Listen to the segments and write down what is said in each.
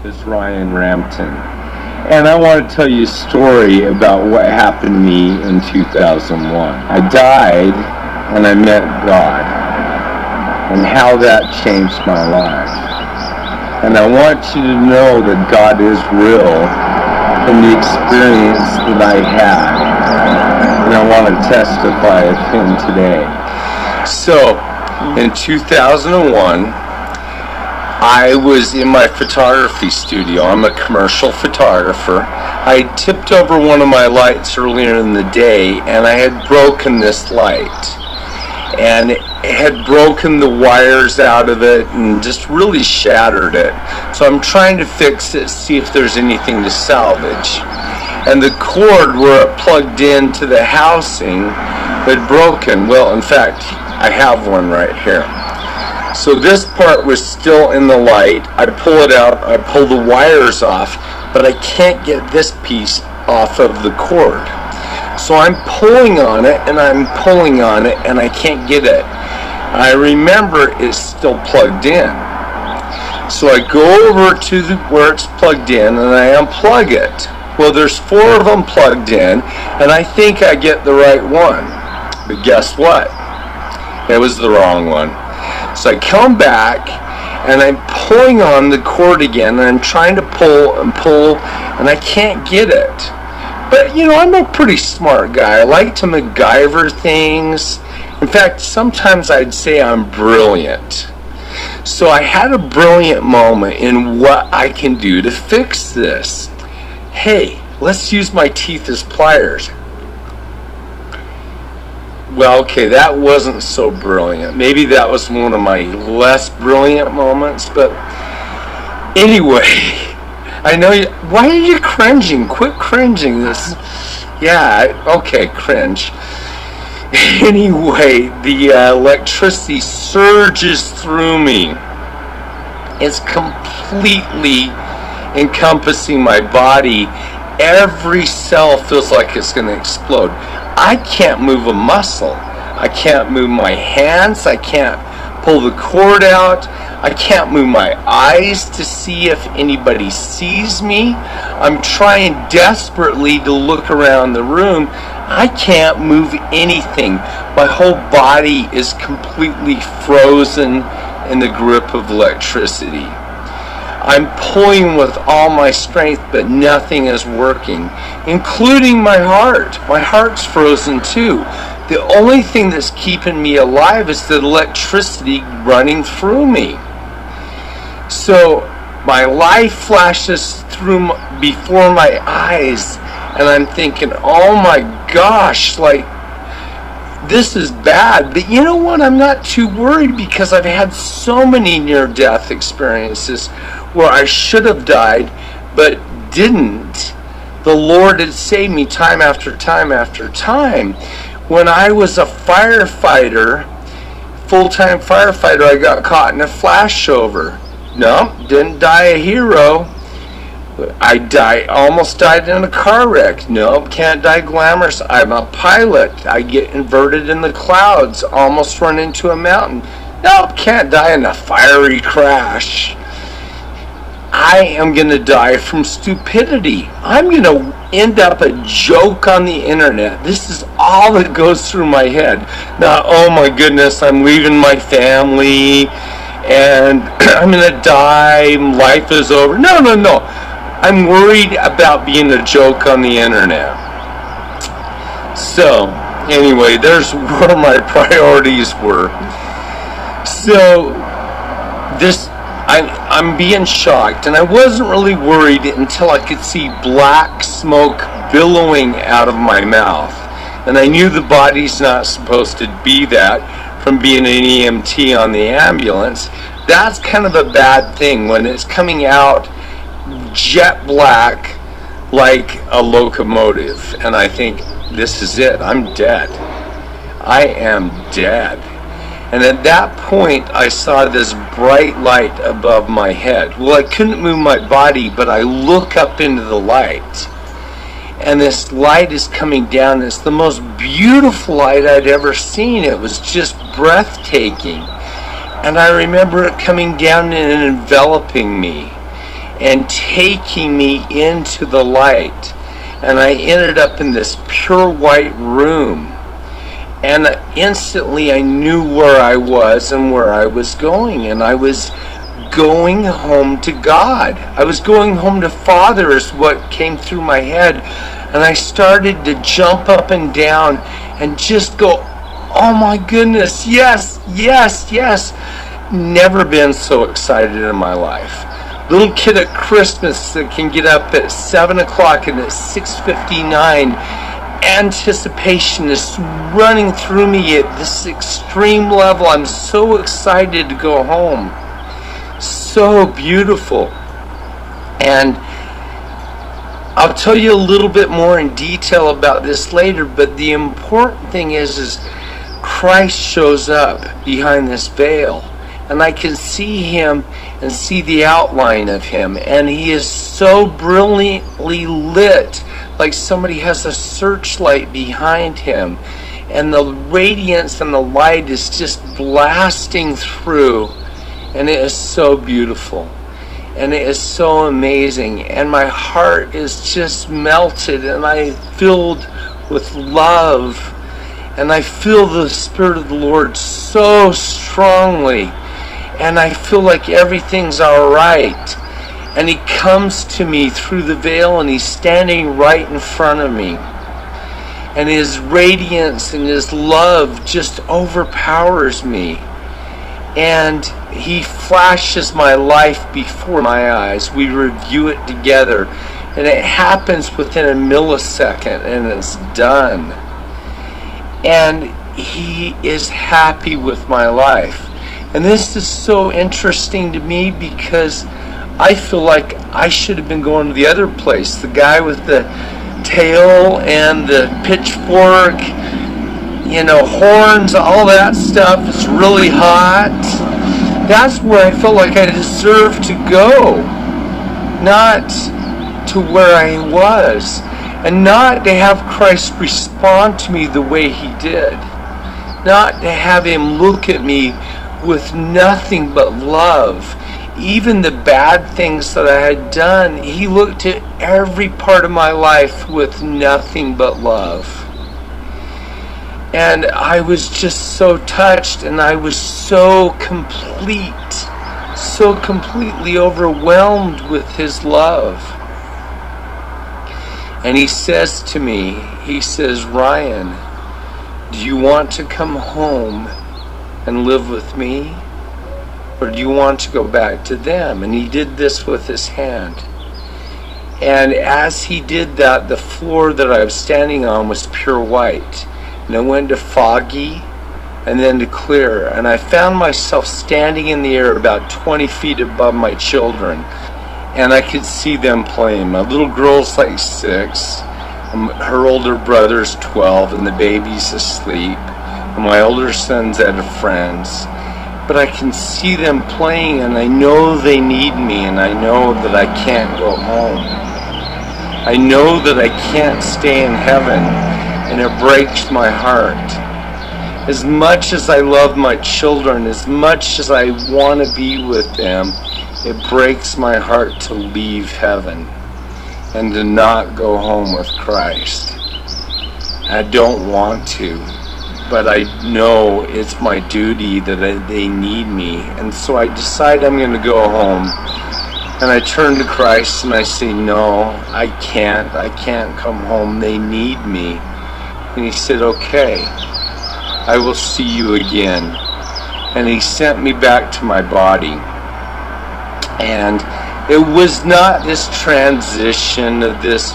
is Ryan Rampton, and I want to tell you a story about what happened to me in 2001. I died and I met God, and how that changed my life. And I want you to know that God is real from the experience that I had, and I want to testify of Him today. So, in 2001, I was in my photography studio. I'm a commercial photographer. I had tipped over one of my lights earlier in the day, and I had broken this light. And it had broken the wires out of it and just really shattered it. So I'm trying to fix it, see if there's anything to salvage. And the cord where it plugged into the housing had broken. Well, in fact, I have one right here. So this part was still in the light. I pull it out, I pull the wires off, but I can't get this piece off of the cord. So I'm pulling on it, and I'm pulling on it, and I can't get it. I remember it's still plugged in. So I go over to where it's plugged in, and I unplug it. Well, there's 4 of them plugged in, and I think I get the right one. But guess what? It was the wrong one. So I come back, and I'm pulling on the cord again, and I'm trying to pull, and I can't get it. But, you know, I'm a pretty smart guy. I like to MacGyver things. In fact, sometimes I'd say I'm brilliant. So I had a brilliant moment in what I can do to fix this. Hey, let's use my teeth as pliers. Well, okay, that wasn't so brilliant. Maybe that was one of my less brilliant moments, but anyway, I know you. Why are you cringing? Quit cringing. This, yeah, okay, cringe. Anyway, the electricity surges through me. It's completely encompassing my body. Every cell feels like it's going to explode. I can't move a muscle. I can't move my hands. I can't pull the cord out. I can't move my eyes to see if anybody sees me. I'm trying desperately to look around the room. I can't move anything. My whole body is completely frozen in the grip of electricity. I'm pulling with all my strength, but nothing is working, including my heart. My heart's frozen too. The only thing that's keeping me alive is the electricity running through me. So my life flashes through before my eyes, and I'm thinking, oh my gosh, like, this is bad. But you know what? I'm not too worried, because I've had so many near-death experiences where I should have died but didn't. The Lord had saved me time after time after time. When I was a firefighter, full-time firefighter, I got caught in a flashover. No, didn't die a hero. I almost died in a car wreck. No, can't die glamorous. I'm a pilot. I get inverted in the clouds, almost run into a mountain. No, can't die in a fiery crash. I am going to die from stupidity. I'm going to end up a joke on the internet. This is all that goes through my head. Not, oh my goodness, I'm leaving my family and I'm going to die, life is over. No. I'm worried about being a joke on the internet. So, anyway, there's where my priorities were. So, I'm being shocked, and I wasn't really worried until I could see black smoke billowing out of my mouth. And I knew the body's not supposed to be that from being an EMT on the ambulance. That's kind of a bad thing when it's coming out jet black like a locomotive. And I think, this is it. I'm dead. I am dead. And at that point, I saw this bright light above my head. Well, I couldn't move my body, but I look up into the light. And this light is coming down. It's the most beautiful light I'd ever seen. It was just breathtaking. And I remember it coming down and enveloping me. and taking me into the light. And I ended up in this pure white room. And instantly I knew where I was and where I was going. And I was going home to God. I was going home to Father is what came through my head. And I started to jump up and down and just go, oh my goodness, yes, yes, yes. Never been so excited in my life. Little kid at Christmas that can get up at 7 o'clock and at 6:59, anticipation is running through me at this extreme level. I'm so excited to go home. So beautiful. And I'll tell you a little bit more in detail about this later, but the important thing is Christ shows up behind this veil. And I can see him and see the outline of him. And he is so brilliantly lit, like somebody has a searchlight behind him. And the radiance and the light is just blasting through. And it is so beautiful. And it is so amazing. And my heart is just melted. And I'm filled with love. And I feel the Spirit of the Lord so strongly. And I feel like everything's all right. And he comes to me through the veil, and he's standing right in front of me. And his radiance and his love just overpowers me. And he flashes my life before my eyes. We review it together. And it happens within a millisecond, and it's done. And he is happy with my life. And this is so interesting to me because I feel like I should have been going to the other place. The guy with the tail and the pitchfork, horns, all that stuff is really hot. That's where I felt like I deserved to go. Not to where I was. And not to have Christ respond to me the way he did. Not to have him look at me with nothing but love. Even the bad things that I had done, he looked at every part of my life with nothing but love. And I was just so touched, and I was so completely overwhelmed with his love. And he says to me, he says, Ryan, do you want to come home and live with me? Or do you want to go back to them? And he did this with his hand. And as he did that, the floor that I was standing on was pure white. And it went to foggy and then to clear. And I found myself standing in the air about 20 feet above my children. And I could see them playing. My little girl's like 6. Her older brother's 12, and the baby's asleep. And my older son's at a friend's. But I can see them playing, and I know they need me, and I know that I can't go home. I know that I can't stay in heaven, and it breaks my heart. As much as I love my children, as much as I want to be with them, it breaks my heart to leave heaven and to not go home with Christ. I don't want to, but I know it's my duty that they need me. And so I decide I'm going to go home. And I turn to Christ and I say, no, I can't come home. They need me. And he said, okay, I will see you again. And he sent me back to my body. And it was not this transition of this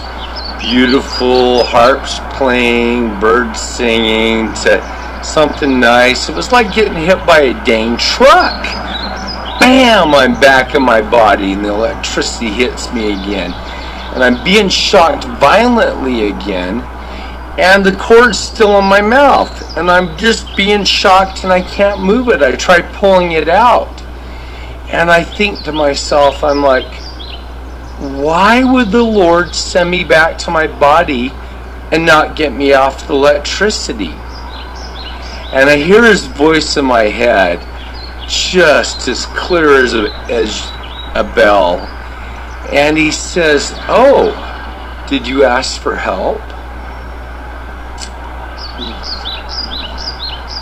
beautiful harps playing, birds singing to something nice. It was like getting hit by a dang truck. Bam! I'm back in my body and the electricity hits me again. And I'm being shocked violently again. And the cord's still in my mouth. And I'm just being shocked and I can't move it. I try pulling it out. And I think to myself, I'm like, why would the Lord send me back to my body and not get me off the electricity? And I hear his voice in my head, just as clear as a bell. And he says, oh, did you ask for help?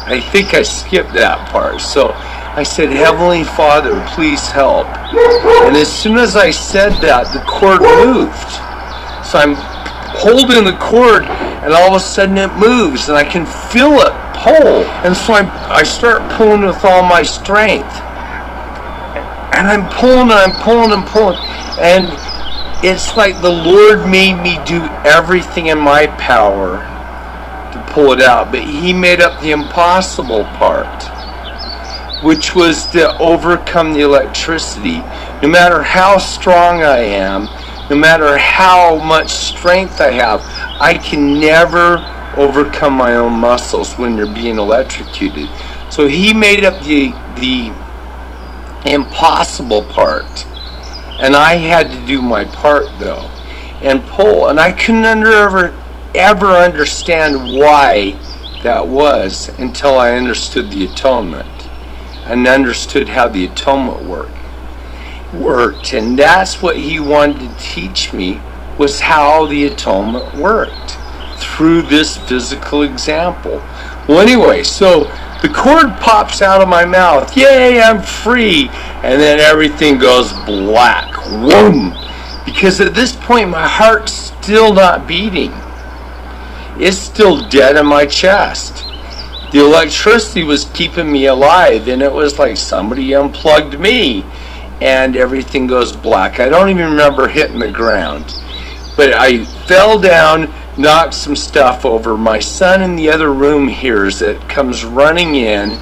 I think I skipped that part. So I said, Heavenly Father, please help. And as soon as I said that, the cord moved. So I'm holding the cord, and all of a sudden it moves, and I can feel it pull. And so I start pulling with all my strength. And I'm pulling, and I'm pulling and pulling. And it's like the Lord made me do everything in my power to pull it out. But He made up the impossible part, which was to overcome the electricity. No matter how strong I am, no matter how much strength I have, I can never overcome my own muscles when you're being electrocuted. So He made up the impossible part, and I had to do my part though, and pull. And I couldn't ever understand why that was until I understood the atonement and understood how the atonement worked. And that's what He wanted to teach me, was how the atonement worked through this physical example. Well, anyway, so the cord pops out of my mouth. Yay, I'm free. And then everything goes black. Whoom! Because at this point, my heart's still not beating. It's still dead in my chest. The electricity was keeping me alive, and it was like somebody unplugged me, and everything goes black. I don't even remember hitting the ground. But I fell down, knocked some stuff over. My son in the other room hears it, comes running in,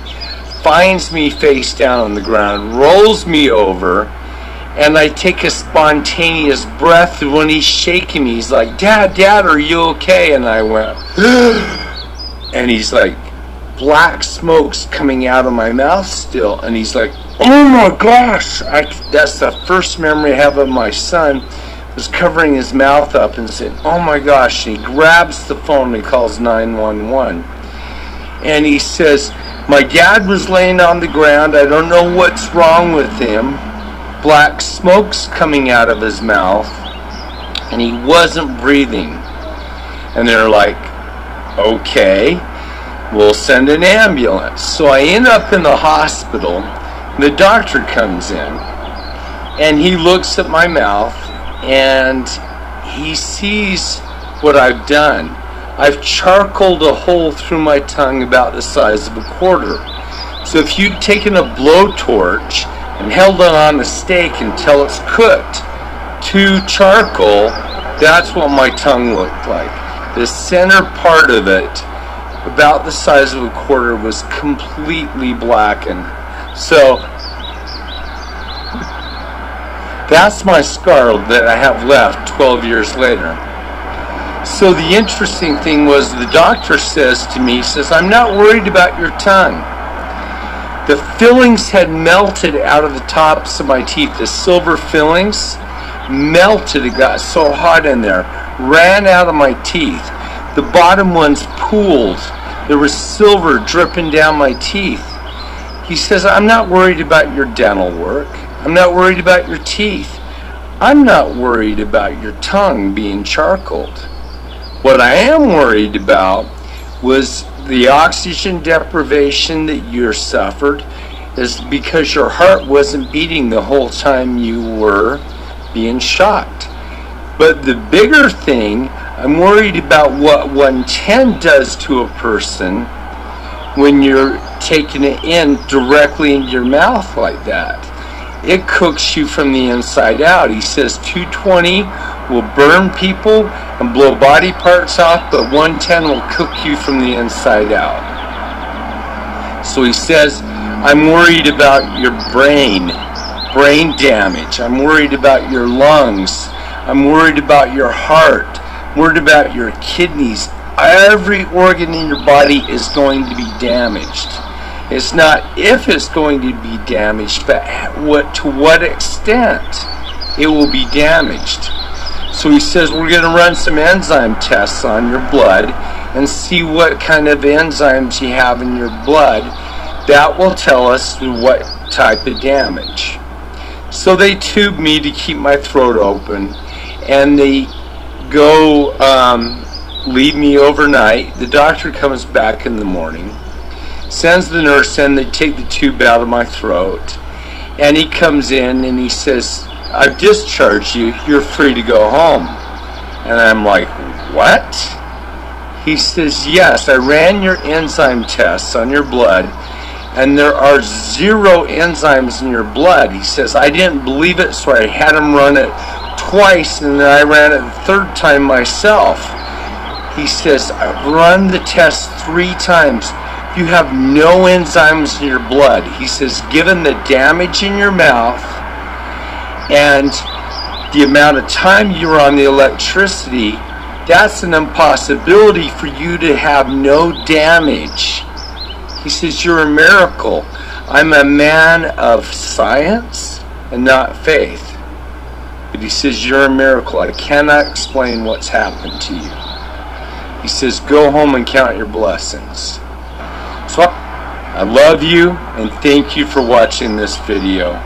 finds me face down on the ground, rolls me over, and I take a spontaneous breath. And when he's shaking me, he's like, Dad, are you okay? And I went, and he's like, black smoke's coming out of my mouth still. And he's like, oh my gosh. That's the first memory I have of my son, was covering his mouth up and saying, oh my gosh. And he grabs the phone and he calls 911. And he says, my dad was laying on the ground. I don't know what's wrong with him. Black smoke's coming out of his mouth, and he wasn't breathing. And they're like, okay, we'll send an ambulance. So I end up in the hospital. The doctor comes in, and he looks at my mouth, and he sees what I've done. I've charcoaled a hole through my tongue about the size of a quarter. So if you'd taken a blowtorch and held it on a steak until it's cooked to charcoal, that's what my tongue looked like. The center part of it, about the size of a quarter, was completely blackened. So that's my scar that I have left 12 years later. So the interesting thing was, the doctor says to me, he says, I'm not worried about your tongue. The fillings had melted out of the tops of my teeth. The silver fillings melted. It got so hot in there. Ran out of my teeth. The bottom ones pooled. There was silver dripping down my teeth. He says, I'm not worried about your dental work. I'm not worried about your teeth. I'm not worried about your tongue being charcoaled. What I am worried about was the oxygen deprivation that you suffered, is because your heart wasn't beating the whole time you were being shocked. But the bigger thing, I'm worried about what 110 does to a person when you're taking it in directly into your mouth like that. It cooks you from the inside out. He says 220 will burn people and blow body parts off, but 110 will cook you from the inside out. So he says, I'm worried about your brain damage. I'm worried about your lungs. I'm worried about your heart. I'm worried about your kidneys. Every organ in your body is going to be damaged. It's not if it's going to be damaged, but to what extent it will be damaged. So he says, we're going to run some enzyme tests on your blood and see what kind of enzymes you have in your blood. That will tell us what type of damage. So they tube me to keep my throat open, and they go leave me overnight. The doctor comes back in the morning, sends the nurse in, they take the tube out of my throat, and he comes in and he says, "I've discharged you, you're free to go home." And I'm like, "What?" He says, "Yes, I ran your enzyme tests on your blood, and there are 0 enzymes in your blood." He says, "I didn't believe it, so I had him run it twice, and then I ran it the 3rd time myself." He says, "I've run the test 3 times. You have no enzymes in your blood." He says, "Given the damage in your mouth and the amount of time you were on the electricity, that's an impossibility for you to have no damage." He says, "You're a miracle. I'm a man of science and not faith. But," he says, "you're a miracle. I cannot explain what's happened to you." He says, "Go home and count your blessings." So I love you and thank you for watching this video.